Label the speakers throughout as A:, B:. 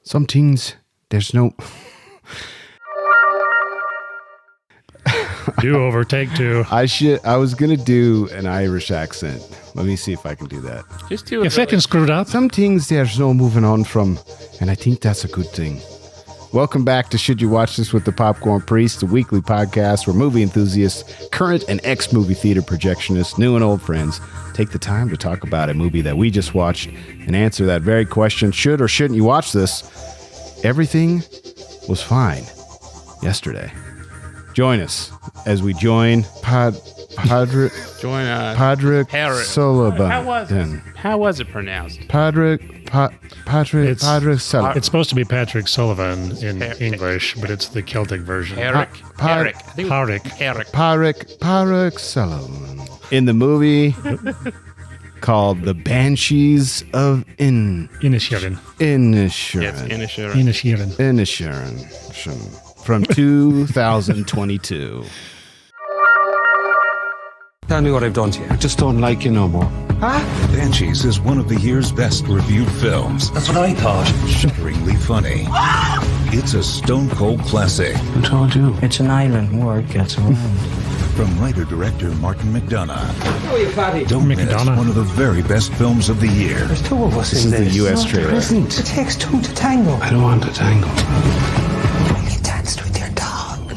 A: Some things, there's no...
B: Do over, take two.
A: I was going to do an Irish accent. Let me see if I can do that.
C: Just do it.
B: Your second screwed up.
A: Some things there's no moving on from, and I think that's a good thing. Welcome back to Should You Watch This with the Popcorn Priest, a weekly podcast where movie enthusiasts, current and ex-movie theater projectionists, new and old friends, take the time to talk about a movie that we just watched and answer that very question, should or shouldn't you watch this? Everything was fine yesterday. Join us as we join Patrick Sullivan.
C: How was it pronounced?
A: Patrick Sullivan.
B: It's supposed to be Patrick Sullivan in English, but it's the Celtic version.
C: Eric.
A: Patrick Sullivan. In the movie called The Banshees of
B: Inisherin.
A: Inisherin. From 2022.
D: Tell me what I've done to you.
E: I just don't like you no more.
D: Huh?
F: Banshees is one of the year's best reviewed films.
D: That's what I thought.
F: Shudderingly funny. It's a stone-cold classic.
E: Who told you?
G: It's an island, word gets around.
F: From writer-director Martin McDonagh.
D: How are you, Patty?
F: Don't miss one of the very best films of the year.
D: There's two of us
A: This
D: in
A: is
D: this.
A: the U.S. trailer.
D: There isn't. It takes two to tango.
E: I don't want to tangle.
G: You danced with your dog.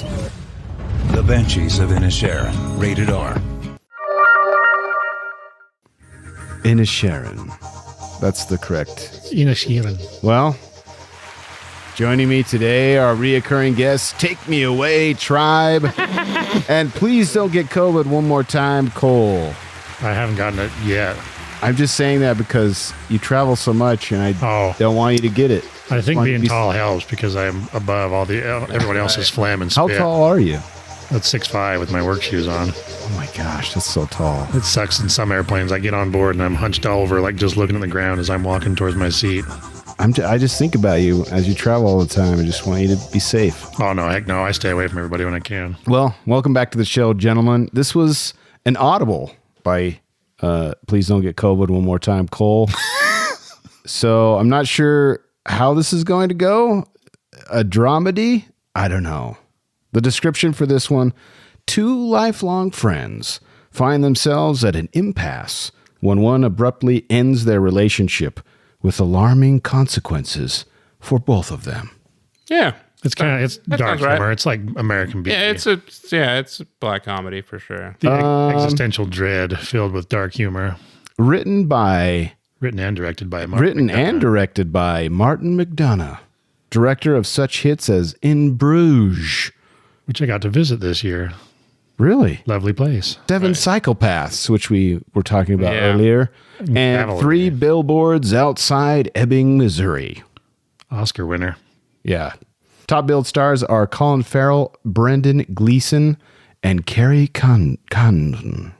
F: The Banshees of Inisherin. Rated R.
A: Inisherin. That's the correct.
B: Inisherin.
A: Well, joining me today are reoccurring guests, Take Me Away, Tribe, and please don't get COVID one more time, Cole.
B: I haven't gotten it yet.
A: I'm just saying that because you travel so much, and I don't want you to get it.
B: I think being tall helps because I'm above all the everyone else's phlegm and spit.
A: How tall are you?
B: That's 6'5" with my work shoes on.
A: Oh my gosh, that's so tall.
B: It sucks in some airplanes. I get on board and I'm hunched over, like just looking at the ground as I'm walking towards my seat.
A: I just think about you as you travel all the time. I just want you to be safe.
B: Oh, no, heck no. I stay away from everybody when I can.
A: Well, welcome back to the show, gentlemen. This was an audible by Please Don't Get COVID One More Time, Cole. So I'm not sure how this is going to go. A dramedy? I don't know. The description for this one: two lifelong friends find themselves at an impasse when one abruptly ends their relationship with alarming consequences for both of them.
C: Yeah.
B: It's dark humor. Right. It's like American Beauty.
C: Yeah, it's a black comedy for sure.
B: The existential dread filled with dark humor.
A: Written and directed by Martin McDonagh, director of such hits as In Bruges,
B: which I got to visit this year.
A: Really?
B: Lovely place.
A: Seven Psychopaths, which we were talking about earlier. And Three Billboards Outside Ebbing, Missouri.
B: Oscar winner.
A: Yeah. Top billed stars are Colin Farrell, Brendan Gleeson, and Carrie Condon.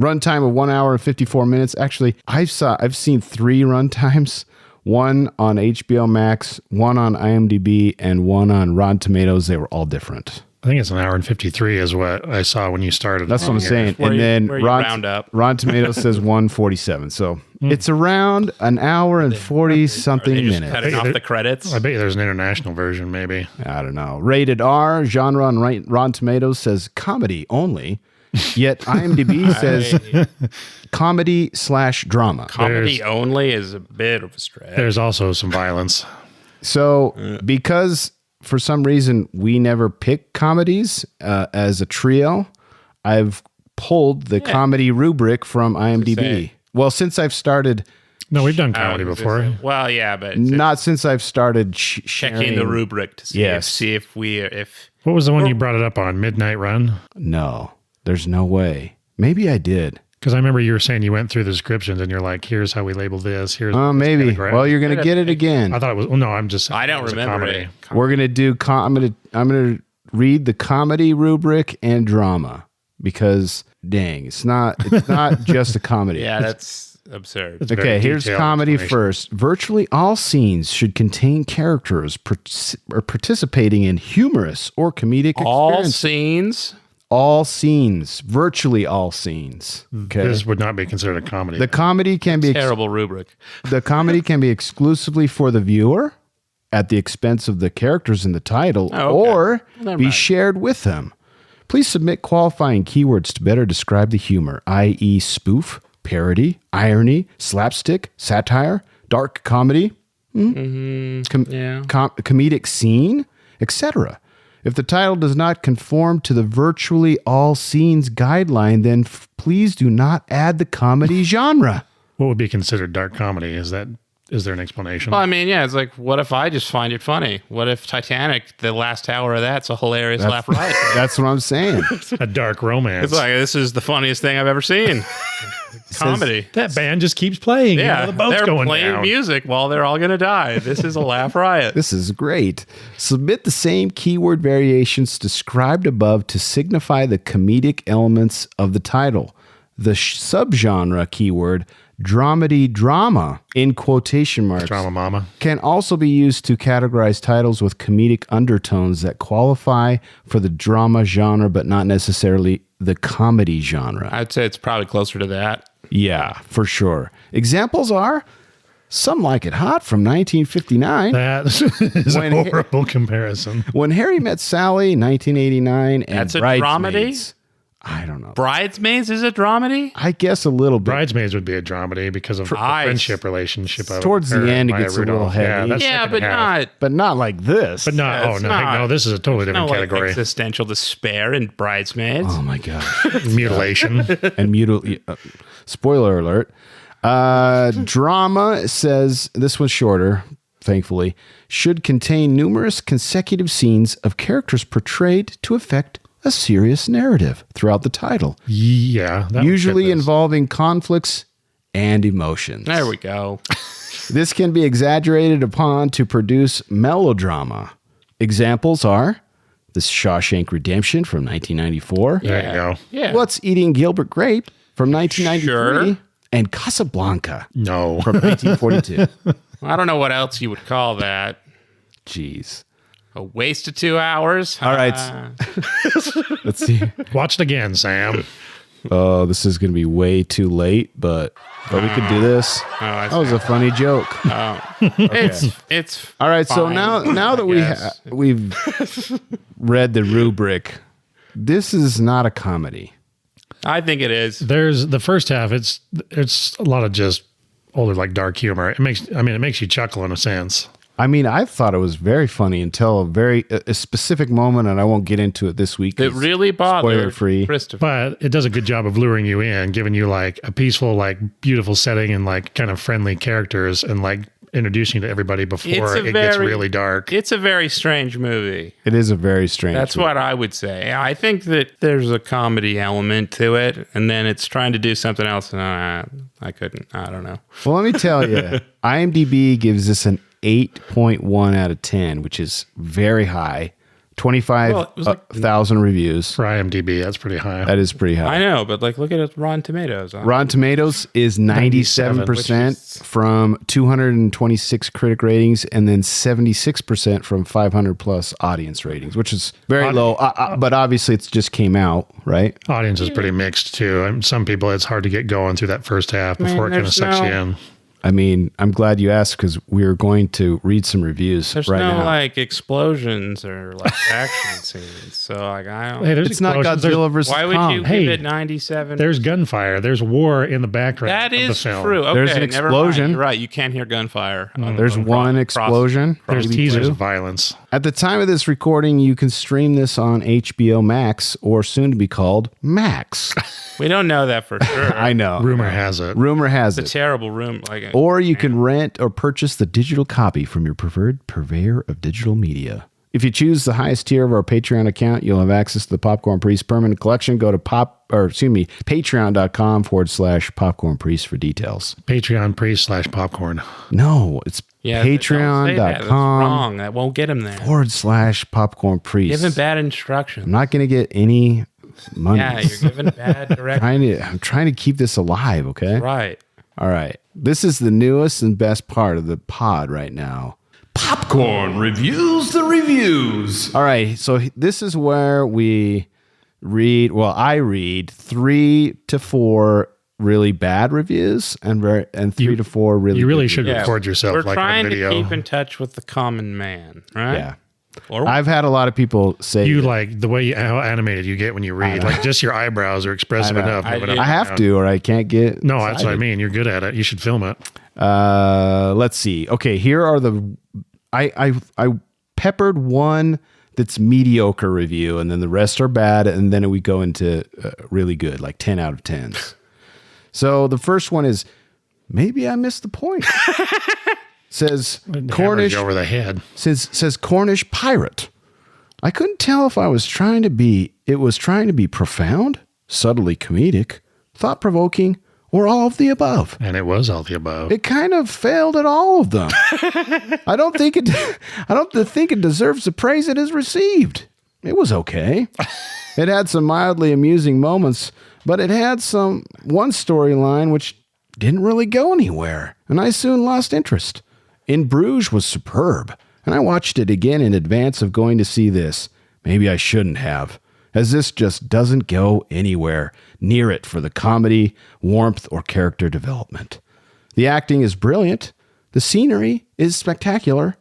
A: Runtime of 1 hour and 54 minutes. Actually, I've seen 3 runtimes. One on HBO Max, one on IMDb, and one on Rotten Tomatoes. They were all different.
B: I think it's 1 hour and 53 is what I saw when you started.
A: That's what I'm saying. And then Rotten Tomatoes says 147. So it's around 1 hour and 40 something minutes.
C: Cutting off the credits.
B: I bet you there's an international version, maybe.
A: I don't know. Rated R, genre on Rotten Tomatoes says comedy only. Yet IMDb says comedy/drama.
C: Comedy only is a bit of a stretch.
B: There's also some violence.
A: So because for some reason we never pick comedies as a trio, I've pulled the comedy rubric from IMDb. Well, since I've started...
B: No, we've done comedy before.
C: Well, yeah, but...
A: Not since I've started
C: checking the rubric to see if we...
B: What was the one you brought it up on? Midnight Run?
A: No. There's no way. Maybe I did.
B: Because I remember you were saying you went through the descriptions and you're like, here's how we label this. Here's
A: maybe. Well, you're going to get it again.
B: I thought it was. Well, no, I'm just.
C: I don't remember it.
A: We're going to do. I'm going to read the comedy rubric and drama because dang, it's not just a comedy.
C: Yeah, that's absurd.
A: Okay, here's comedy first. Virtually all scenes should contain characters participating in humorous or comedic experiences.
C: All scenes.
A: all scenes, virtually all scenes. Okay.
B: This would not be considered a comedy.
A: The comedy can be
C: Terrible rubric.
A: the comedy can be exclusively for the viewer at the expense of the characters in the title,
C: Oh, okay.
A: or
C: Never
A: be
C: mind.
A: shared with them. Please submit qualifying keywords to better describe the humor, i.e. spoof, parody, irony, slapstick, satire, dark comedy, comedic scene, etc. If the title does not conform to the virtually all scenes guideline, then please do not add the comedy genre.
B: What would be considered dark comedy? Is there an explanation?
C: Well, I mean, yeah, it's like, what if I just find it funny? What if Titanic, the last hour of that's a hilarious laugh riot?
A: That's what I'm saying.
B: A dark romance.
C: It's like, this is the funniest thing I've ever seen. Comedy.
B: That band just keeps playing.
C: Yeah,
B: the boat's
C: they're
B: going
C: playing
B: down.
C: music while they're all going to die. This is a laugh riot.
A: This is great. Submit the same keyword variations described above to signify the comedic elements of the title. The subgenre keyword dramedy drama in quotation marks
B: Drama mama.
A: can also be used to categorize titles with comedic undertones that qualify for the drama genre but not necessarily the comedy genre.
C: I'd say it's probably closer to that.
A: Yeah, for sure. Examples are Some Like It Hot from 1959.
B: That is
A: When
B: a horrible comparison.
A: When Harry Met Sally, 1989, and
C: That's a
A: Bridesmaids. I don't know.
C: Bridesmaids is a dramedy?
A: I guess a little bit.
B: Bridesmaids would be a dramedy because of the
C: Nice.
B: friendship relationship. Of
A: Towards the
B: her
A: end, it
B: and
A: gets a
B: Maya
A: little
B: Rudolph.
A: heavy.
B: that's
C: Yeah,
B: second
C: but
B: half.
A: But not like this.
B: But not.
C: Yeah,
B: Oh
C: it's
B: no!
C: not-
B: No, this is a totally different
C: No, like
B: category.
C: existential despair in Bridesmaids.
A: Oh my god.
B: Mutilation.
A: And spoiler alert. Drama says this one's shorter, thankfully, should contain numerous consecutive scenes of characters portrayed to affect a serious narrative throughout the title,
B: Yeah. that would
A: usually
B: fit this.
A: involving conflicts and emotions.
C: There we go.
A: This can be exaggerated upon to produce melodrama. Examples are The Shawshank Redemption from 1994,
B: There you go.
C: Yeah.
A: What's Eating Gilbert Grape from 1993,
C: Sure.
A: and Casablanca
B: No.
A: from 1942.
C: I don't know what else you would call that.
A: Jeez.
C: A waste of 2 hours.
A: All right. Let's see.
B: Watch it again, Sam.
A: Oh, this is going to be way too late, but we could do this.
C: I
A: That was a funny joke.
C: It's
A: All right, so
C: fine,
A: now that
C: I
A: we
C: guess.
A: we've read the rubric, this is not a comedy.
C: I think it is.
B: There's the first half. It's a lot of just older like dark humor. It makes you chuckle in a sense.
A: I mean, I thought it was very funny until a specific moment, and I won't get into it this week.
C: It really bothered
A: spoiler-free.
C: Christopher.
B: But it does a good job of luring you in, giving you like a peaceful, like beautiful setting and like kind of friendly characters and like introducing you to everybody before it gets really dark.
C: It's a very strange movie.
A: It is a very strange.
C: That's what I would say. I think that there's a comedy element to it, and then it's trying to do something else. And I couldn't. I don't know.
A: Well, let me tell you, IMDb gives this an 8.1 out of 10, which is very high. 25,000 reviews.
B: For IMDb, that's pretty high.
A: That is pretty high.
C: I know, but like, look at it, Rotten Tomatoes.
A: Rotten Tomatoes is 97% from 226 critic ratings, and then 76% from 500 plus audience ratings, which is very low. But obviously, it just came out, right?
B: Audience is pretty mixed too. Some people, it's hard to get going through that first half before it kind of
C: there's
B: sucks you
C: no-
B: in.
A: I mean, I'm glad you asked because we're going to read some reviews
C: There's
A: right
C: no
A: now.
C: like explosions or like action scenes. So like, I don't.
B: Hey, there's
A: It's not
B: explosions.
A: Godzilla versus
C: Why would
A: Kong.
C: you
B: Hey,
C: give it 97?
B: There's gunfire. There's war in the background.
C: That
B: of the
C: is
B: film.
C: true. Okay,
A: There's an
C: never mind.
A: explosion.
C: You're right. You can't hear gunfire.
A: There's one explosion.
B: There's
A: maybe
B: teasers
A: two.
B: of violence.
A: At the time of this recording, you can stream this on HBO Max, or soon to be called Max.
C: We don't know that for sure.
A: I know.
B: Rumor has it.
A: Rumor has
C: It's a
A: it.
C: terrible room. Like,
A: Or you can rent or purchase the digital copy from your preferred purveyor of digital media. If you choose the highest tier of our Patreon account, you'll have access to the Popcorn Priest permanent collection. Go to patreon.com/popcorn priest for details.
B: Patreon priest/popcorn.
A: No, it's
C: yeah, don't say that. That's
A: patreon.com
C: wrong. That won't get him there.
A: /popcorn priest.
C: Give him bad
A: I'm
C: instructions.
A: not going to get any money.
C: Yeah, you're giving bad directions.
A: I'm trying to keep this alive, okay?
C: Right.
A: All right. This is the newest and best part of the pod right now. Popcorn reviews the reviews. All right. So this is where we I read 3 to 4 really bad reviews and 3 to 4 really.
B: You really
A: good
B: should
A: reviews.
B: record yourself.
C: We're
B: like
C: trying
B: on
C: to
B: video.
C: keep in touch with the common man, right?
A: Yeah.
C: Or
A: I've had a lot of people say
B: You
A: that.
B: like the way how animated you get when you read. Like just your eyebrows are expressive enough. moving up
A: I
B: and
A: have
B: down.
A: to, or I can't get.
B: No, that's what I
A: excited.
B: mean. You're good at it. You should film it.
A: Let's see. Okay, here are the. I peppered one that's mediocre review, and then the rest are bad, and then we go into really good, like 10 out of 10s. So the first one is maybe I missed the point. Says Cornish
B: Hammers you over the head.
A: says Cornish pirate. I couldn't tell if it was trying to be profound, subtly comedic, thought-provoking, or all of the above.
B: And it was all the above.
A: It kind of failed at all of them. I don't think it deserves the praise it has received. It was okay. It had some mildly amusing moments, but it had one storyline which didn't really go anywhere, and I soon lost interest. In Bruges was superb, and I watched it again in advance of going to see this. Maybe I shouldn't have, as this just doesn't go anywhere near it for the comedy, warmth, or character development. The acting is brilliant, the scenery is spectacular,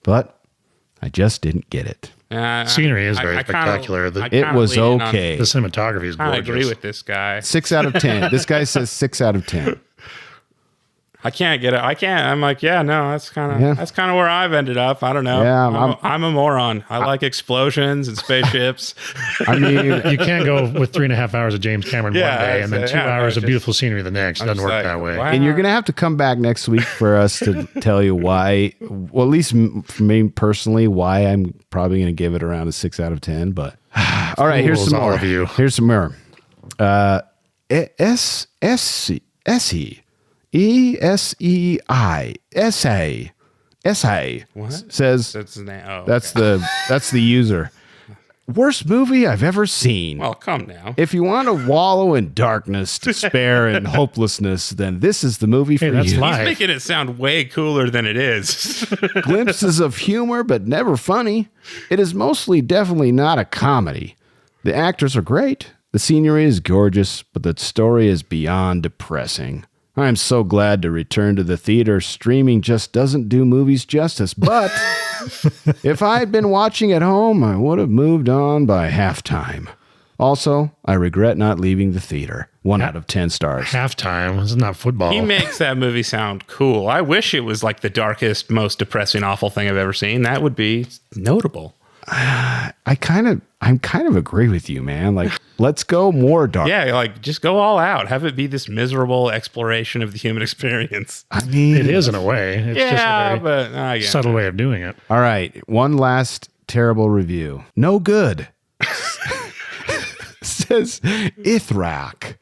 A: but I just didn't get it.
B: Scenery is very spectacular.
A: It was okay.
B: The cinematography is
C: I
B: gorgeous.
C: agree with this guy.
A: 6 out of 10. This guy says 6 out of 10.
C: I can't get it. I can't. I'm like, yeah, no, that's kind of where I've ended up. I don't know.
A: Yeah,
C: I'm a moron. I like explosions and spaceships.
A: I mean,
B: You can't go with 3.5 hours of James Cameron
C: Yeah,
B: one day and then
C: that's
B: 2
C: it. Yeah,
B: hours
C: it's
B: of
C: just-
B: beautiful scenery the next. It
C: I'm
B: doesn't
C: just
B: work
C: like,
B: that way.
C: wow.
A: and you're going to have to come back next week for us to tell you why, well, at least for me personally, why I'm probably going to give it around a 6 out of 10. But all right, here's
B: Fools,
A: some
B: all
A: more.
B: of you.
A: Here's some more. Essay says
C: That's his name. Oh,
A: that's
C: okay.
A: that's the user. Worst movie I've ever seen.
C: Well, come now.
A: If you want to wallow in darkness, despair, and hopelessness, then this is the movie for
B: Hey, that's
A: you.
B: live.
C: He's making it sound way cooler than it is.
A: Glimpses of humor, but never funny. It is definitely not a comedy. The actors are great. The scenery is gorgeous, but the story is beyond depressing. I am so glad to return to the theater. Streaming just doesn't do movies justice, but if I had been watching at home, I would have moved on by halftime. Also, I regret not leaving the theater. 1 out of 10 stars.
B: Halftime. This is not football.
C: He makes that movie sound cool. I wish it was like the darkest, most depressing, awful thing I've ever seen. That would be notable.
A: I kind of agree with you, man. Like, let's go more dark.
C: Yeah, like just go all out. Have it be this miserable exploration of the human experience.
A: I mean,
B: It is in a way. It's just
C: Yeah,
B: a very
C: but yeah.
B: subtle way of doing it.
A: all right. One last terrible review. No good. Says Ithrak.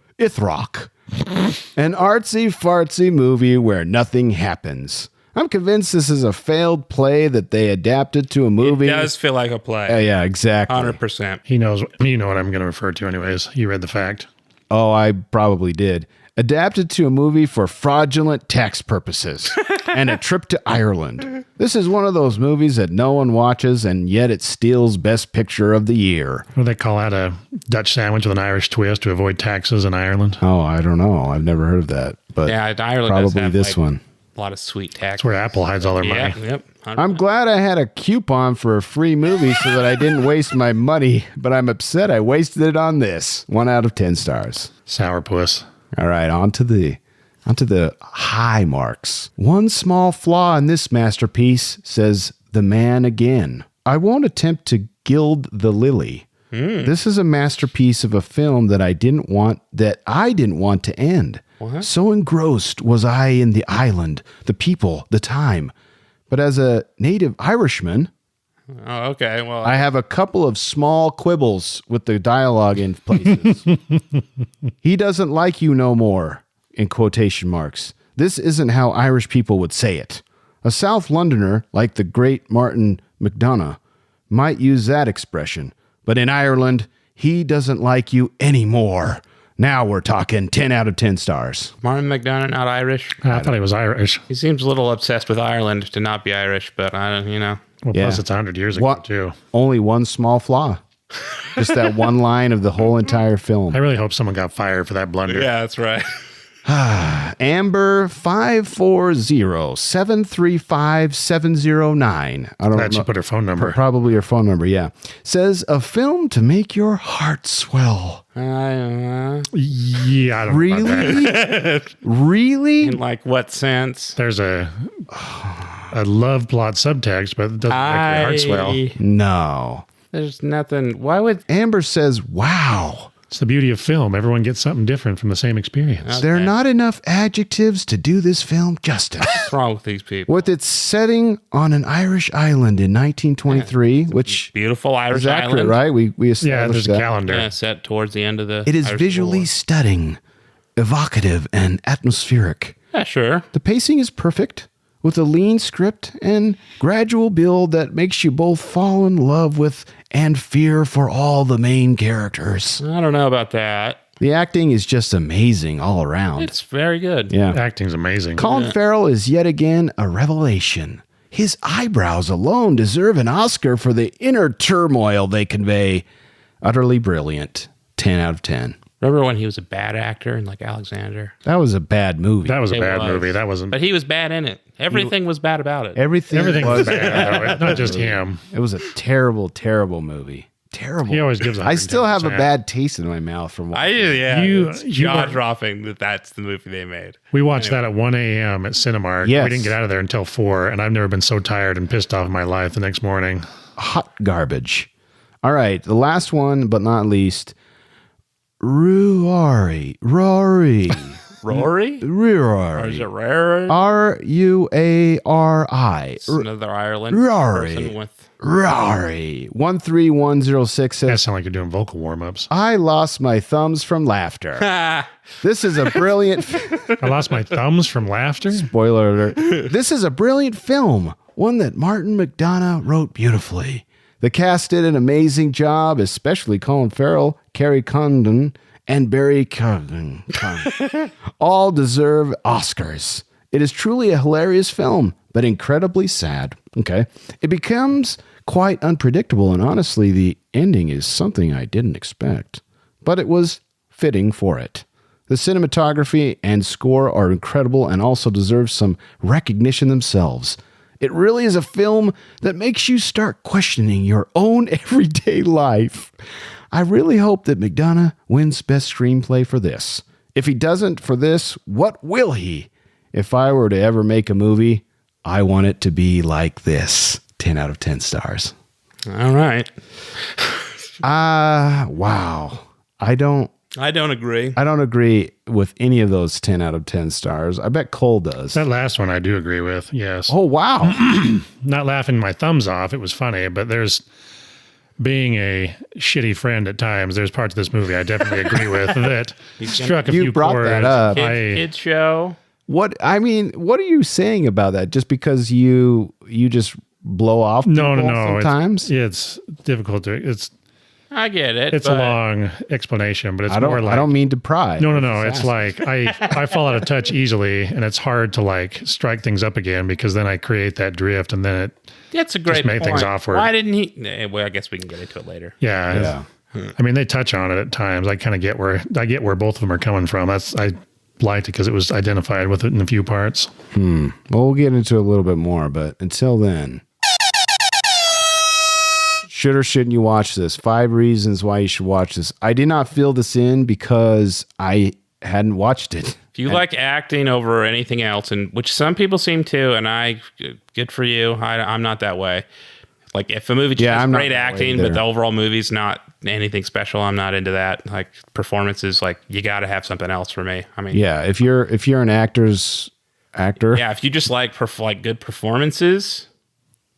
A: An artsy fartsy movie where nothing happens. I'm convinced this is a failed play that they adapted to a movie.
C: It does feel like a play.
A: Yeah, exactly.
C: 100%.
B: He knows. You know what I'm going to refer to anyways. You read the fact.
A: Oh, I probably did. Adapted to a movie for fraudulent tax purposes and a trip to Ireland. This is one of those movies that no one watches, and yet it steals Best Picture of the Year.
B: What do they call that? A Dutch sandwich with an Irish twist to avoid taxes in Ireland?
A: Oh, I don't know. I've never heard of that. But
C: Yeah, Ireland does
A: probably
C: have,
A: this
C: like,
A: one.
C: a lot of sweet tax.
B: That's where Apple hides all their money.
C: Yep.
A: I'm glad I had a coupon for a free movie so that I didn't waste my money, but I'm upset I wasted it on this. 1 out of 10 stars.
B: Sourpuss.
A: All right, on to the high marks. One small flaw in this masterpiece, says the man again. I won't attempt to gild the lily. This is a masterpiece of a film that I didn't want to end. What? So engrossed was I in the island, the people, the time. But as a native Irishman,
C: Oh, okay. Well,
A: I have a couple of small quibbles with the dialogue in places. He doesn't like you no more, in quotation marks. This isn't how Irish people would say it. A South Londoner, like the great Martin McDonagh, might use that expression. But in Ireland, he doesn't like you anymore. Now we're talking 10 out of 10 stars.
C: Martin McDonagh, not Irish.
B: I thought he was Irish.
C: He seems a little obsessed with Ireland to not be Irish, but I don't,
B: Well,
A: Yeah.
B: plus it's 100 years ago,
A: What?
B: too.
A: Only one small flaw. Just that one line of the whole entire film.
B: I really hope someone got fired for that blunder.
C: Yeah, that's right.
A: Amber 540-735-709. I don't
B: That
A: know.
B: should put her phone number.
A: Probably your phone number, yeah. Says a film to make your heart swell.
B: Yeah, I don't know about that.
A: Really?
C: In like what sense?
B: There's a love plot subtext, but it doesn't make your heart swell.
A: No.
C: There's nothing. Why would
A: Amber says, wow.
B: It's the beauty of film. Everyone gets something different from the same experience.
A: There are not enough adjectives to do this film justice.
C: what's wrong with these people?
A: With its setting on an Irish island in 1923, which
C: Beautiful Irish
A: is accurate,
C: island.
A: right? We
B: Yeah,
A: established
B: there's a
A: that.
B: calendar.
C: Yeah, set towards the end of the.
A: It is
C: Irish
A: visually
C: War.
A: stunning, evocative, and atmospheric.
C: Yeah, sure.
A: The pacing is perfect, with a lean script and gradual build that makes you both fall in love with and fear for all the main characters.
C: I don't know about that.
A: The acting is just amazing all around.
C: It's very good.
A: Yeah.
B: Acting's amazing.
A: Colin Farrell is yet again a revelation. His eyebrows alone deserve an Oscar for the inner turmoil they convey. Utterly brilliant. 10 out of 10.
C: Remember when he was a bad actor in like Alexander?
A: That was a bad movie.
B: That was a
C: It
B: bad
C: was.
B: movie. That wasn't.
C: But he was bad in it. Everything was bad about it.
A: Everything
B: Was bad, though. Not just him.
A: It was a terrible, terrible movie. Terrible.
B: He always gives.
A: I still have a
B: 110%.
A: bad taste in my mouth from
C: I yeah.
B: You-
C: It's
B: you
C: jaw
B: were-
C: dropping that that's the movie they made.
B: We watched that at 1 a.m. at Cinemark.
A: Yes.
B: We didn't get out of there until 4, and I've never been so tired and pissed off in my life the next morning.
A: hot garbage. All right, the last one, but not least, Rory.
C: Rory? Or is
A: Rory.
C: it Rare?
A: Ruari.
C: It's another Ireland
A: Rory.
C: person with.
A: Rory. 13106
B: That
A: says,
B: sound like you're doing vocal warm-ups.
A: I lost my thumbs from laughter. This is a brilliant
B: I lost my thumbs from laughter.
A: spoiler alert. This is a brilliant film, one that Martin McDonagh wrote beautifully. The cast did an amazing job, especially Colin Farrell, Kerry Condon, and Barry Keoghan. All deserve Oscars. It is truly a hilarious film, but incredibly sad. Okay. It becomes quite unpredictable, and honestly, the ending is something I didn't expect. But it was fitting for it. The cinematography and score are incredible and also deserve some recognition themselves. It really is a film that makes you start questioning your own everyday life. I really hope that McDonagh wins Best Screenplay for this. If he doesn't for this, what will he? If I were to ever make a movie, I want it to be like this. 10 out of 10 stars.
C: All right.
A: Wow. I don't
C: agree.
A: agree with any of those 10 out of 10 stars. I bet Cole does.
B: That last one I do agree with. Yes.
A: Oh, wow.
B: Not laughing my thumbs off. It was funny, but there's being a shitty friend at times. There's parts of this movie I definitely agree with that struck a
A: You
B: few
A: brought
B: chords.
A: that up.
C: Kid show.
A: What are you saying about that? Just because you just blow off
B: No.
A: people sometimes?
B: It's difficult to.
C: I get it.
B: It's a
C: but
B: long explanation, but it's
A: I
B: more like.
A: don't mean to pry.
B: No. It's like I fall out of touch easily, and it's hard to like strike things up again because then I create that drift, and then it.
C: That's a great
B: Just make
C: point.
B: things awkward.
C: Why didn't he? Well, I guess we can get into it later.
B: Yeah. I mean, they touch on it at times. I kind of get where both of them are coming from. I liked it because it was identified with it in a few parts.
A: Well, we'll get into a little bit more, but until then. Should or shouldn't you watch this? 5 reasons why you should watch this. I did not fill this in because I hadn't watched it.
C: If you like acting over anything else, and which some people seem to, and good for you. I'm not that way. Like if a movie just has
A: I'm not
C: great
A: that way
C: acting,
A: either.
C: but the overall movie's not anything special, I'm not into that. Like performances, like you got to have something else for me. I mean,
A: Yeah, if you're an actor,
C: yeah. If you just like good performances,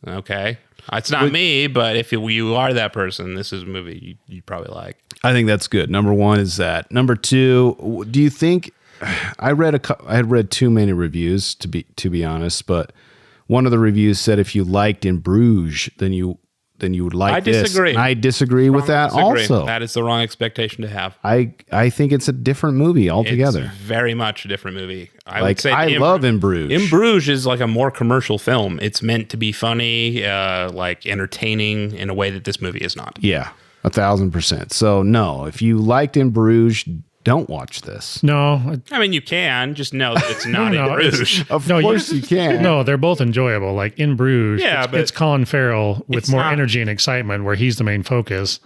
C: okay. It's not me, but if you are that person, this is a movie you'd probably like.
A: I think that's good. Number 1 is that. Number 2, do you think I had read too many reviews to be honest, but one of the reviews said if you liked In Bruges, then you would like this.
C: disagree.
A: And I disagree with that also.
C: That is the wrong expectation to have.
A: I think it's a different movie altogether.
C: It's very much a different movie. I
A: Like,
C: would say
A: I love In Bruges.
C: In Bruges is like a more commercial film. It's meant to be funny, like entertaining in a way that this movie is not.
A: Yeah. 1,000%. So no, if you liked In Bruges, don't watch this.
B: No.
C: I mean, you can just know that it's not In Bruges.
A: Of course you can.
B: No, they're both enjoyable. Like In Bruges, it's Colin Farrell with more energy and excitement where he's the main focus.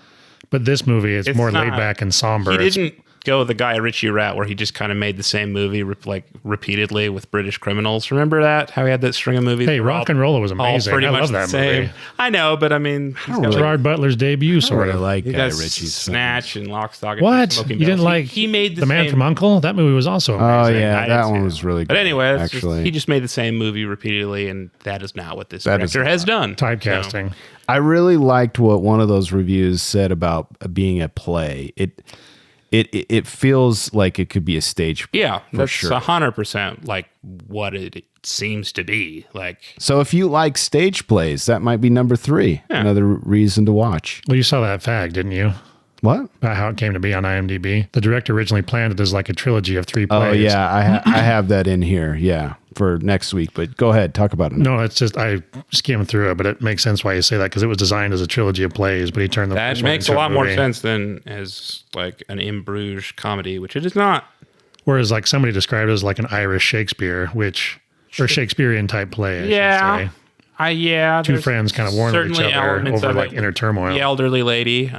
B: But this movie is more laid back and somber.
C: He didn't go the Guy Ritchie route where he just kind of made the same movie repeatedly with British criminals. Remember that? How he had that string of movies?
B: Hey, Rock and Roller was amazing. I love that movie.
C: I know, but I mean,
B: Gerard Butler's debut, sort of.
A: Like
C: Guy Ritchie's Snatch and Lock, Stock,
B: what? You didn't like? He made the Man from U.N.C.L.? That movie was also amazing.
A: Oh yeah, that one was really good.
C: But anyway,
A: actually,
C: he just made the same movie repeatedly, and that is not what this director has done.
B: Typecasting.
A: I really liked what one of those reviews said about being a play. It feels like it could be a stage play.
C: Yeah, that's 100% like what it seems to be. Like,
A: so if you like stage plays, that might be number 3. Yeah. Another reason to watch.
B: Well, you saw that fact, didn't you?
A: What?
B: About how it came to be on IMDb. The director originally planned it as like a trilogy of 3 plays.
A: Oh yeah, I have that in here. Yeah, for next week. But go ahead, talk about it.
B: No, it's just I skimmed through it, but it makes sense why you say that because it was designed as a trilogy of plays, but he turned
C: that makes a lot more sense than as like an In Bruges comedy, which it is not.
B: Whereas like somebody described it as like an Irish Shakespeare, or Shakespearean type play. I should say. Two friends kind of warn each other over like inner turmoil.
C: The elderly lady.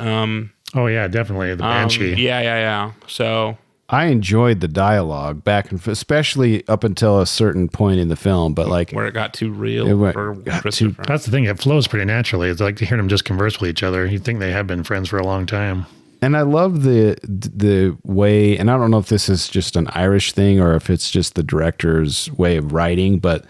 B: Oh yeah, definitely the Banshee.
C: Yeah. So
A: I enjoyed the dialogue back and especially up until a certain point in the film, but like
C: where it got too real for Christopher.
B: That's the thing; it flows pretty naturally. It's like to hear them just converse with each other. You'd think they have been friends for a long time.
A: And I love the way, and I don't know if this is just an Irish thing or if it's just the director's way of writing, but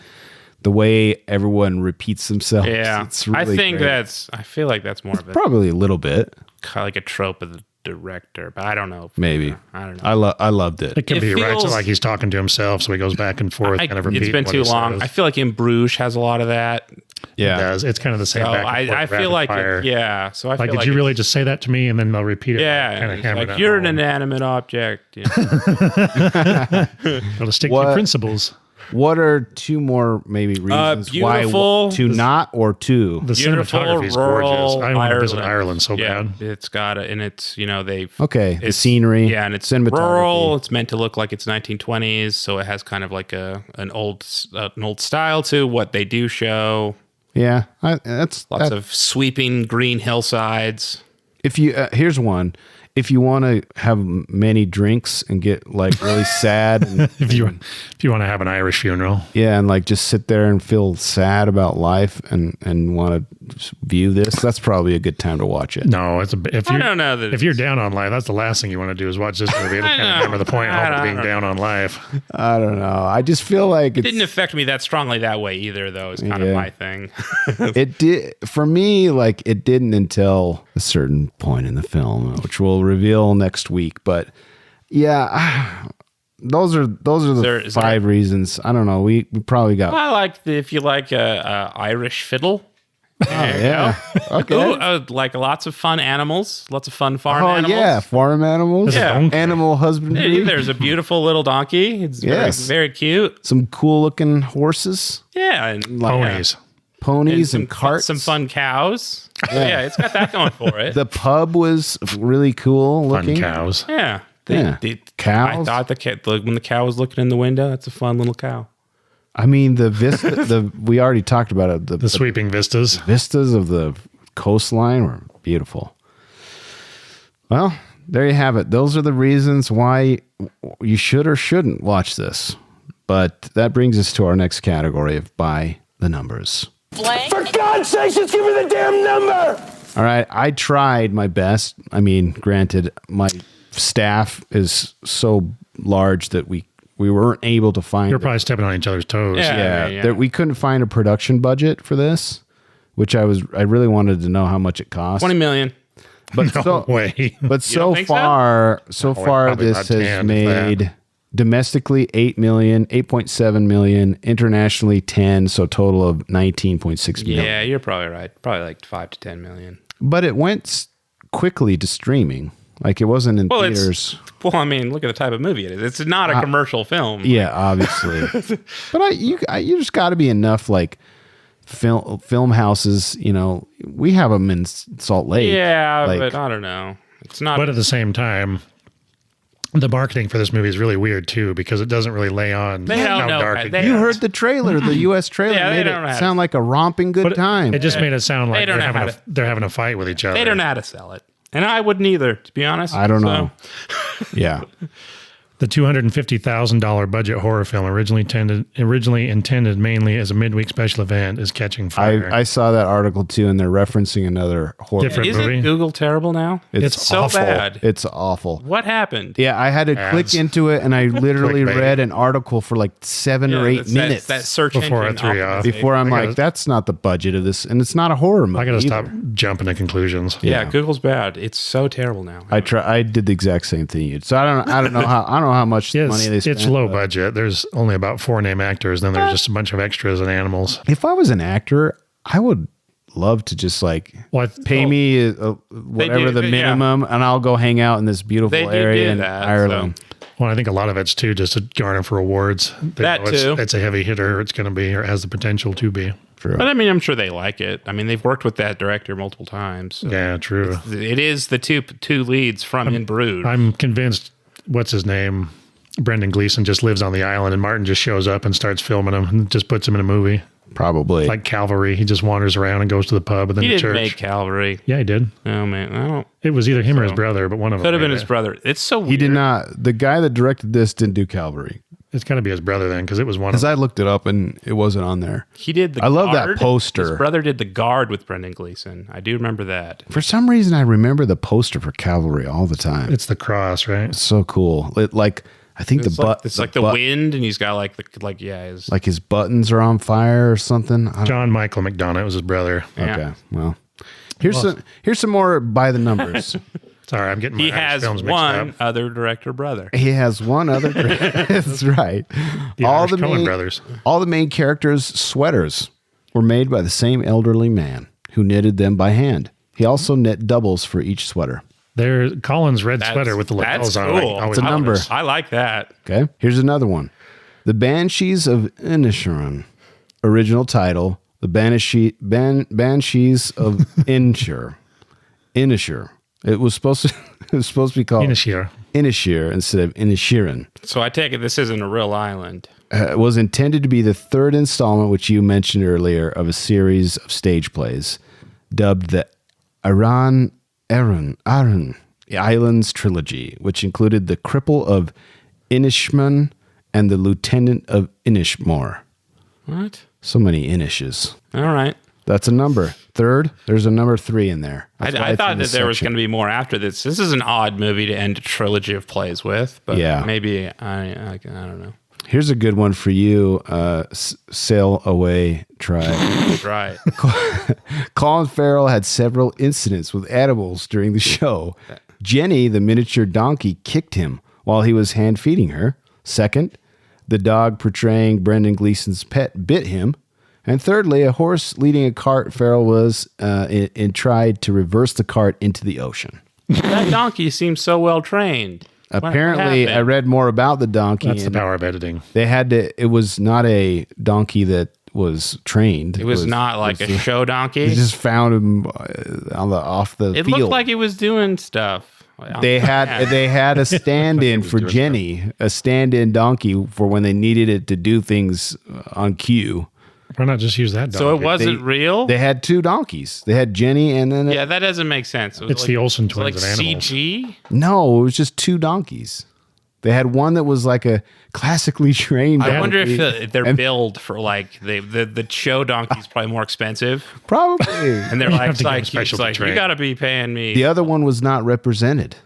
A: the way everyone repeats themselves.
C: Yeah,
A: it's really great.
C: I feel like that's more of it.
A: Probably a little bit.
C: Kind of like a trope of the director, but I don't know.
A: Maybe.
C: I don't know.
A: I loved it.
B: It could be right. So like he's talking to himself, so he goes back and forth. Kind of repeating.
C: It's been too long.
B: Says.
C: I feel like In Bruges has a lot of that.
A: Yeah,
B: it does. It's kind of the same.
C: So
B: back and forth,
C: I feel like
B: fire.
C: So I feel
B: did you really just say that to me, and then they'll repeat it?
C: Yeah,
B: kind of
C: like you're an inanimate object. You know?
B: Got to stick to your principles.
A: What are 2 more maybe reasons why to not or to?
B: The cinematography is gorgeous. I want to visit Ireland so bad.
C: It's got it, and it's
A: the scenery.
C: Yeah, and it's rural. It's meant to look like it's 1920s, so it has kind of like an old style to what they do show.
A: Yeah, that's
C: lots of sweeping green hillsides.
A: If you here's one. If you want to have many drinks and get like really sad, and,
B: if you want to have an Irish funeral,
A: and like just sit there and feel sad about life and want to view this, that's probably a good time to watch it.
B: No, if you're down on life, that's the last thing you want to do is watch this movie. It'll kind of hammer the point home of being down on life.
A: I don't know. I just feel like
C: it didn't affect me that strongly that way either, though. Is kind of my thing.
A: It did for me. Like it didn't until a certain point in the film, which we'll reveal next week. But yeah, those are the 5 reasons. I don't know. We probably got.
C: I like if you like Irish fiddle. Okay. Ooh, like lots of fun animals, lots of fun farm animals. Oh yeah,
A: farm animals. Yeah, animal husbandry.
C: There's a beautiful little donkey. It's very cute.
A: Some cool looking horses.
C: Yeah, and
A: ponies and carts.
C: Some fun cows. Yeah, it's got that going for it.
A: The pub was really cool looking.
B: Fun cows.
C: Yeah.
A: Cows.
C: I thought when the cow was looking in the window, that's a fun little cow.
A: I mean, the vista. We already talked about it.
B: The sweeping vistas.
A: Vistas of the coastline were beautiful. Well, there you have it. Those are the reasons why you should or shouldn't watch this. But that brings us to our next category of by the numbers.
H: Blank. For God's sake, just give me the damn number!
A: All right, I tried my best. I mean, granted, my staff is so large that we weren't able to find.
B: You're probably stepping on each other's toes.
A: Yeah. We couldn't find a production budget for this, which I really wanted to know how much it cost.
C: $20 million.
A: But
B: no way.
A: But so far, this has made domestically $8.7 million, internationally 10, so total of 19.6 million.
C: Yeah, you're probably right. Probably like 5 to 10 million.
A: But it went quickly to streaming. Like it wasn't in theaters.
C: I mean, look at the type of movie it is. It's not a commercial film.
A: Yeah, obviously. But you just got to be enough like film houses, we have them in Salt Lake.
C: Yeah, but I don't know. It's not.
B: But at the same time, the marketing for this movie is really weird too, because it doesn't really lay on how dark it gets.
A: You heard the trailer, the U.S. trailer made it sound like a romping good time.
B: It just made it sound like they're having a fight with each other.
C: They don't know how to sell it. And I wouldn't either, to be honest.
A: I don't know. Yeah.
B: The $250,000 budget horror film, originally intended mainly as a midweek special event, is catching fire.
A: I saw that article too, and they're referencing another horror.
C: Isn't Google terrible now?
A: It's
C: so
A: awful.
C: bad.
A: It's awful.
C: What happened?
A: Yeah, I had to click into it, and I literally read an article for like 7 or 8 minutes.
C: That search
B: before
C: engine
B: I threw off.
A: Before I'm like, that's not the budget of this, and it's not a horror movie.
B: I got to stop jumping to conclusions.
C: Yeah, Google's bad. It's so terrible now.
A: I did the exact same thing. So I don't know how much money they spent.
B: It's low budget. There's only about 4 name actors, then there's just a bunch of extras and animals.
A: If I was an actor, I would love to just pay me whatever the minimum, and I'll go hang out in this beautiful area in Ireland.
B: So. Well, I think a lot of it's too just to garner for awards. It's a heavy hitter. It's going to be, or has the potential to be.
A: True.
C: But I mean, I'm sure they like it. I mean, they've worked with that director multiple times. So
B: yeah, true.
C: It is the two leads from In Brood.
B: I'm convinced. What's his name? Brendan Gleeson just lives on the island, and Martin just shows up and starts filming him and just puts him in a movie.
A: Probably
B: like Calvary. He just wanders around and goes to the pub and then
C: he
B: to church.
C: He didn't make Calvary.
B: Yeah, he did.
C: Oh man, I don't.
B: It was either him or his brother, but one of them
C: could have been his brother. It's so weird.
A: He did not. The guy that directed this didn't do Calvary.
B: It's got to be his brother then, because it was one.
A: Because I looked it up and it wasn't on there.
C: He did the.
A: I love that poster.
C: His brother did The Guard with Brendan Gleeson. I do remember that.
A: For some reason, I remember the poster for Calvary all the time.
B: It's the cross, right?
A: It's so cool. I think
C: it's like the wind, and he's got his
A: buttons are on fire or something.
B: John Michael McDonough was his brother.
A: Yeah. Okay, well, here's some more by the numbers.
B: Sorry, I'm getting my
C: Irish films mixed up. He has one other director brother.
A: He has one other. That's right.
B: All
A: the main characters' sweaters were made by the same elderly man who knitted them by hand. He also knit doubles for each sweater.
B: There's Colin's red sweater with the lapels on it.
A: It's a number.
C: I like that.
A: Okay. Here's another one. The Banshees of Inisherin. Original title, The Banshees of Inisherin. Inisherin. It was supposed to be called Inisherin instead of Inisherin.
C: So I take it this isn't a real island.
A: It was intended to be the third installment, which you mentioned earlier, of a series of stage plays dubbed the Irrational Islands Trilogy, which included the Cripple of Inisherin and the Lieutenant of Inishmore.
C: What?
A: So many Inishes.
C: All right.
A: That's a number. Third, there's a number 3 in there.
C: I thought that there was going to be more after this. This is an odd movie to end a trilogy of plays with, but maybe, I don't know.
A: Here's a good one for you, Sail Away Tribe.
C: Right.
A: Colin Farrell had several incidents with animals during the show. Jenny, the miniature donkey, kicked him while he was hand-feeding her. Second, the dog portraying Brendan Gleeson's pet bit him. And thirdly, a horse leading a cart Farrell was and tried to reverse the cart into the ocean.
C: That donkey seems so well trained.
A: Apparently, I read more about the donkey.
B: That's the power of editing.
A: They had to. It was not a donkey that was trained.
C: It was not like a show donkey.
A: They just found him off the field.
C: It looked like he was doing stuff.
A: They had a stand-in for Jenny, a stand-in donkey for when they needed it to do things on cue.
B: Why not just use that donkey?
C: So it wasn't real?
A: They had 2 donkeys. They had Jenny and then...
C: Yeah, that doesn't make sense.
B: It's the Olsen twins
C: of
B: animals.
C: CG?
A: No, it was just 2 donkeys. They had one that was like a classically trained donkey.
C: I wonder if they're billed for like the show donkey's probably more expensive.
A: Probably.
C: And they're like you got to be paying me.
A: The other one was not represented.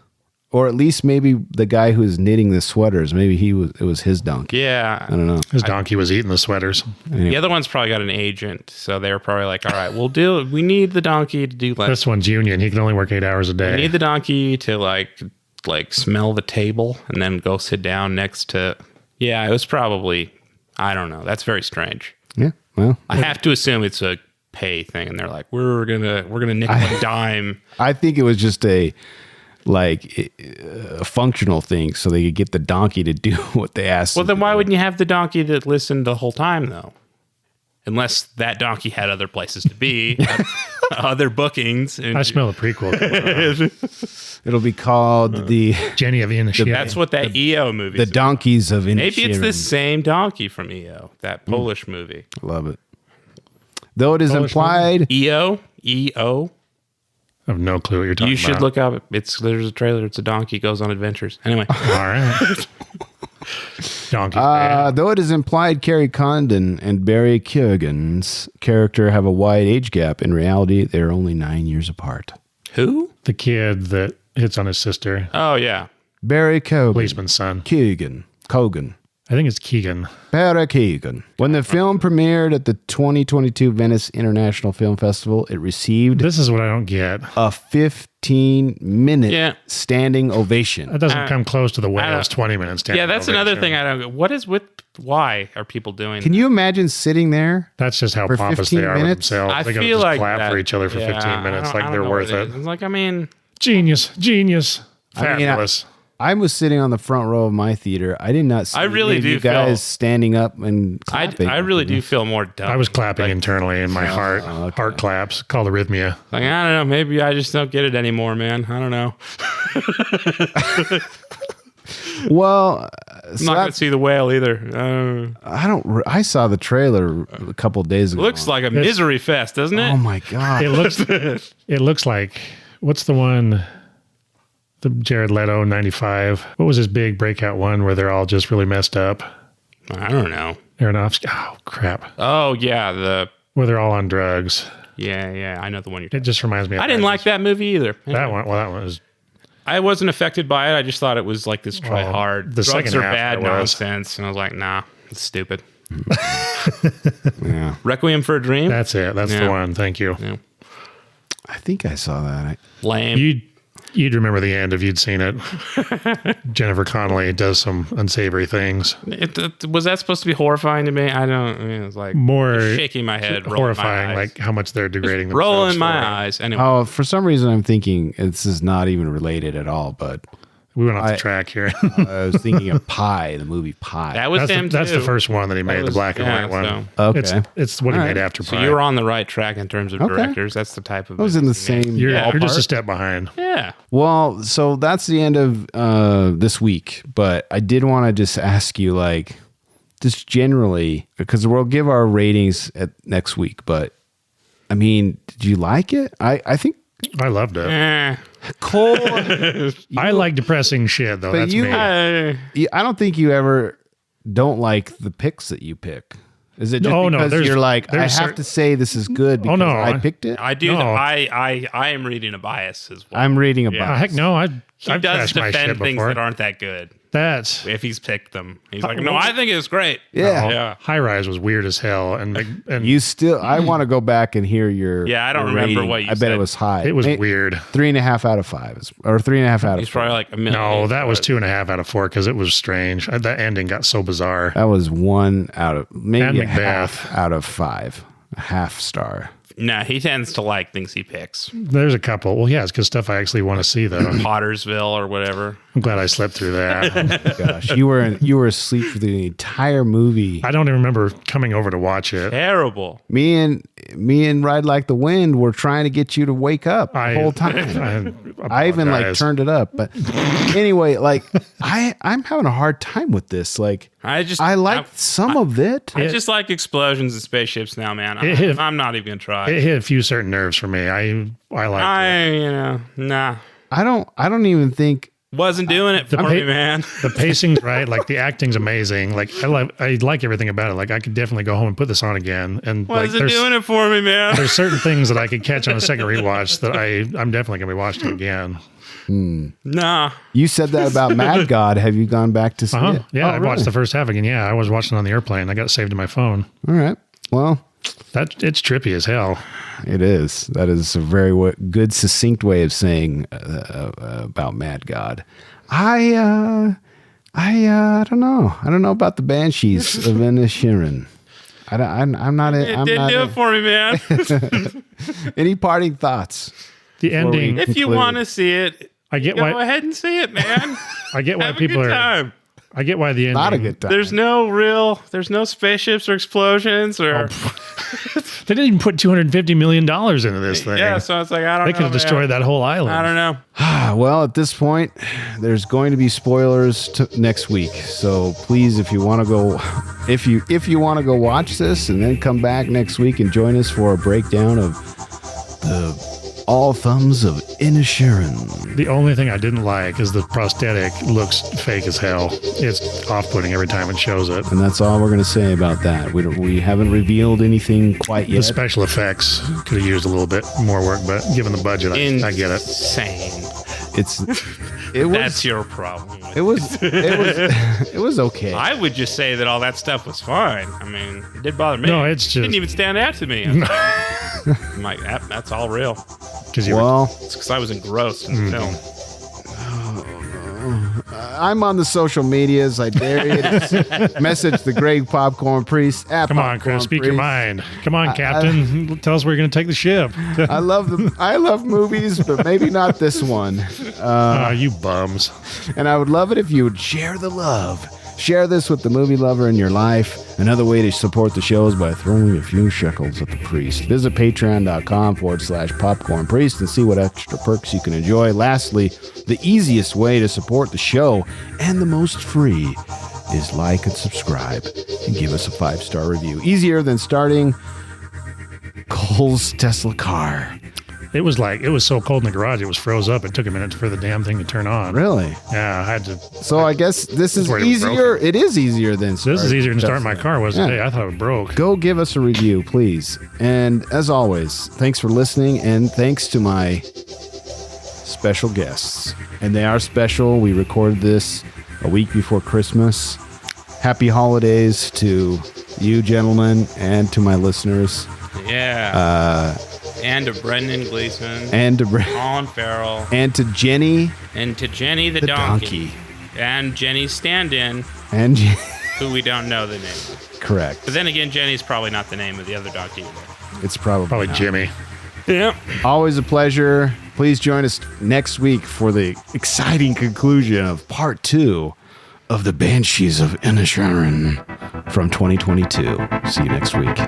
A: Or at least maybe the guy who's knitting the sweaters, maybe it was his donkey.
C: Yeah.
A: I don't know.
B: His donkey was eating the sweaters.
C: Anyway. The other one's probably got an agent. So they were probably like, all right, we need the donkey to do like...
B: This one's union. He can only work 8 hours a day.
C: We need the donkey to like smell the table and then go sit down next to... Yeah, it was probably... I don't know. That's very strange.
A: Yeah, well...
C: I have to assume it's a pay thing. And they're like, we're gonna nickel a dime.
A: I think it was just a functional thing so they could get the donkey to do what they asked.
C: Well, then why wouldn't you have the donkey that listened the whole time though? unless that donkey had other places to be, other bookings.
B: I smell a prequel.
A: It'll be called the
B: Jenny of Inisherin.
C: That's what that EO movie is.
A: The Donkeys of Inisherin.
C: Maybe it's the same donkey from EO, that Polish movie.
A: I love it. Though it is implied...
C: EO? EO?
B: I have no clue what you're talking about.
C: You should look up. There's a trailer. It's a donkey goes on adventures. Anyway.
B: All right. Donkey.
A: Though it is implied Carrie Condon and Barry Keoghan's character have a wide age gap, in reality, they're only 9 years apart.
C: Who?
B: The kid that hits on his sister.
C: Oh, yeah.
A: Barry Keoghan.
B: Policeman's son.
A: Keoghan.
B: I think it's Keegan.
A: Barry Keoghan. When the film premiered at the 2022 Venice International Film Festival, it received
B: This is what I don't get.
A: a 15-minute standing ovation.
B: That doesn't come close to the Whale's 20-minute standing
C: Yeah, that's
B: ovation.
C: another thing I don't get. What is with... Why are people doing
A: Can you imagine sitting there?
B: That's just how
A: for
B: pompous
A: 15
B: they are
A: minutes?
B: with themselves.
C: I
B: They gotta
C: feel
B: just
C: like
B: clap
C: that,
B: for each other for 15 minutes like they're worth it.
C: It's like, I mean...
B: Genius. Fabulous.
A: I was sitting on the front row of my theater. I did not see
C: I really
A: any of
C: do
A: you guys
C: feel-
A: standing up and clapping.
C: I really do feel more dumb.
B: I was clapping internally in my heart.
A: okay.
B: Heart claps called arrhythmia.
C: Like, I don't know. Maybe I just don't get it anymore, man. I don't know.
A: Well,
C: I'm not going to see the whale either.
A: I saw the trailer a couple of days ago.
C: Looks like a misery fest, doesn't it?
A: Oh my god!
B: It looks like, what's the one, the Jared Leto 95? What was his big breakout one where they're all just really messed up?
C: I don't know.
B: Aronofsky. Oh, crap.
C: Oh, yeah.
B: Where they're all on drugs.
C: Yeah. I know the one you're
B: It
C: talking
B: just reminds me of
C: I didn't like that movie either.
B: That one was...
C: I wasn't affected by it. I just thought it was like this try hard.
B: The
C: Drugs
B: second
C: are
B: half
C: bad
B: there was.
C: nonsense. And I was like, nah, it's stupid.
A: Yeah,
C: Requiem for a Dream?
B: That's it. That's the one. Thank you.
C: Yeah.
A: I think I saw that.
C: Lame.
B: You'd remember the end if you'd seen it. Jennifer Connelly does some unsavory things.
C: Was that supposed to be horrifying to me? It was like
B: More
C: shaking my head,
B: horrifying,
C: rolling my eyes.
B: like how much they're degrading themselves.
C: Rolling my
B: for it.
C: eyes. Anyway.
A: Oh, for some reason I'm thinking this is not even related at all. But
B: We went off the track here.
A: I was thinking of Pi, the movie Pi.
C: That was him
B: That's
C: too.
B: the first one that he made, the black and white one.
A: Okay.
B: It's what he made after
C: So
B: Pi.
C: you're on the right track in terms of
A: Okay.
C: directors. That's the type of...
A: I was in the
C: movies he made.
A: same.
B: You're just a
A: ballpark.
B: step behind.
C: Yeah.
A: Well, so that's the end of this week. But I did want to just ask you, like, just generally, because we'll give our ratings at next week. But I mean, did you like it? I think
B: I loved it.
A: Cole.
B: I like depressing shit, though.
A: But
B: That's
A: you-
B: me.
A: I don't think you ever don't like the picks that you pick. Is it just
B: Oh, no,
A: because
B: there's-
A: you're like, I
B: there's
A: have to say this is good because
B: no,
A: I picked it?
C: I do.
B: No.
C: I am reading a bias as well.
A: I'm reading a
C: Yeah.
A: bias.
B: Heck no, I've
C: He does
B: trashed my shit
C: defend things
B: before.
C: that aren't that good.
B: That's
C: If he's picked them, he's like, no, I think it's great.
A: Yeah.
C: Yeah.
B: High Rise was weird as hell, and
A: You still, I want to go back and hear your.
C: Yeah, I don't
A: your
C: remember
A: rating.
C: what you
A: I bet
C: said.
A: it was high.
B: it was
A: May-
B: weird.
A: 3.5 out of 5, or 3.5 out of
C: He's
A: 4.
C: probably like a million.
B: No, that was 2.5 out of 4 because it was strange. That ending got so bizarre.
A: That was 1 out of maybe a
B: And
A: half
B: Macbeth.
A: out of 5, a half star.
C: No, he tends to like things he picks.
B: There's a couple. Well, yeah, it's because stuff I actually want to see, though.
C: Pottersville or whatever.
B: I'm glad I slept through that.
A: Gosh, you were asleep for the entire movie.
B: I don't even remember coming over to watch it.
C: Terrible.
A: Me and Ride Like the Wind were trying to get you to wake up the whole time. I even like
B: apologize.
A: turned it up, but anyway, like I'm having a hard time with this. Like I liked some of it.
C: I just like explosions and spaceships now, man. I'm not even gonna try.
B: It hit a few certain nerves for me. I liked it.
C: Nah.
A: I don't even think
C: Wasn't doing it for me, man.
B: The pacing's right. Like the acting's amazing. Like I like everything about it. Like I could definitely go home and put this on again. And like
C: Wasn't doing it for me, man.
B: there's certain things that I could catch on a second rewatch that I'm definitely gonna be watching again.
C: Nah.
A: you said that about Mad God. Have you gone back to see it?
B: Yeah,
A: Oh,
B: I watched
A: really?
B: the first half again. Yeah, I was watching on the airplane. I got it saved to my phone.
A: All right. Well,
B: It's trippy as hell.
A: it is. That is a very good, succinct way of saying about Mad God. I don't know. I don't know about the Banshees of Inisherin. I'm not.
C: It didn't do it for me, man.
A: Any parting thoughts?
B: The ending.
A: we-
C: If you
A: Conclude.
C: want to see it,
B: I get
C: go
B: why
C: ahead and see it, man.
B: I get why
C: Have a
B: people
C: good
B: are.
C: time.
B: I get why the ending.
A: Not a good time.
C: There's no spaceships or explosions or.
B: They didn't even put $250 million into this thing.
C: Yeah, so it's like, I don't know.
B: They could have destroyed that whole island.
C: I don't know.
A: Well, at this point, there's going to be spoilers next week. So please, if you want to go, if you want to go watch this and then come back next week and join us for a breakdown of the All Thumbs of Inisherin.
B: The only thing I didn't like is the prosthetic looks fake as hell. It's off-putting every time it shows it.
A: And that's all we're going to say about that. We haven't revealed anything quite yet.
B: The special effects could have used a little bit more work, but given the budget, I get it.
C: Insane.
A: That's
C: your problem.
A: It was okay.
C: I would just say that all that stuff was fine. I mean, it did bother me.
B: No, it's just...
C: It didn't even stand out to me. I'm like, that's all real.
B: It's
C: because I was engrossed in the film.
A: I'm on the social medias. I dare you to message the Greg Popcorn Priest.
B: Come on, Chris, speak your mind. Come on, Captain. Tell us where you're going to take the ship.
A: I love movies, but maybe not this one.
B: You bums.
A: And I would love it if you would share the love. Share this with the movie lover in your life. Another way to support the show is by throwing a few shekels at the priest. Visit patreon.com/popcorn priest and see what extra perks you can enjoy. Lastly, the easiest way to support the show and the most free is like and subscribe and give us a 5-star review. Easier than starting Cole's Tesla car.
B: It was so cold in the garage, it was froze up. It took a minute for the damn thing to turn on.
A: Really?
B: Yeah, I had to.
A: So I guess this is easier. It is easier than
B: starting. This is easier than starting my car was today. I thought it broke.
A: Go give us a review, please. And as always, thanks for listening, and thanks to my special guests. And they are special. We recorded this a week before Christmas. Happy holidays to you, gentlemen, and to my listeners.
C: Yeah. And to Brendan Gleeson.
A: And to
C: Colin Farrell.
A: And to Jenny.
C: And to Jenny the donkey. And Jenny's stand-in.
A: And
C: who we don't know the name of.
A: Correct.
C: But then again, Jenny's probably not the name of the other donkey either.
A: It's probably not.
B: Jimmy.
C: Yeah.
A: Always a pleasure. Please join us next week for the exciting conclusion of part 2 of the Banshees of Inisherin from 2022. See you next week.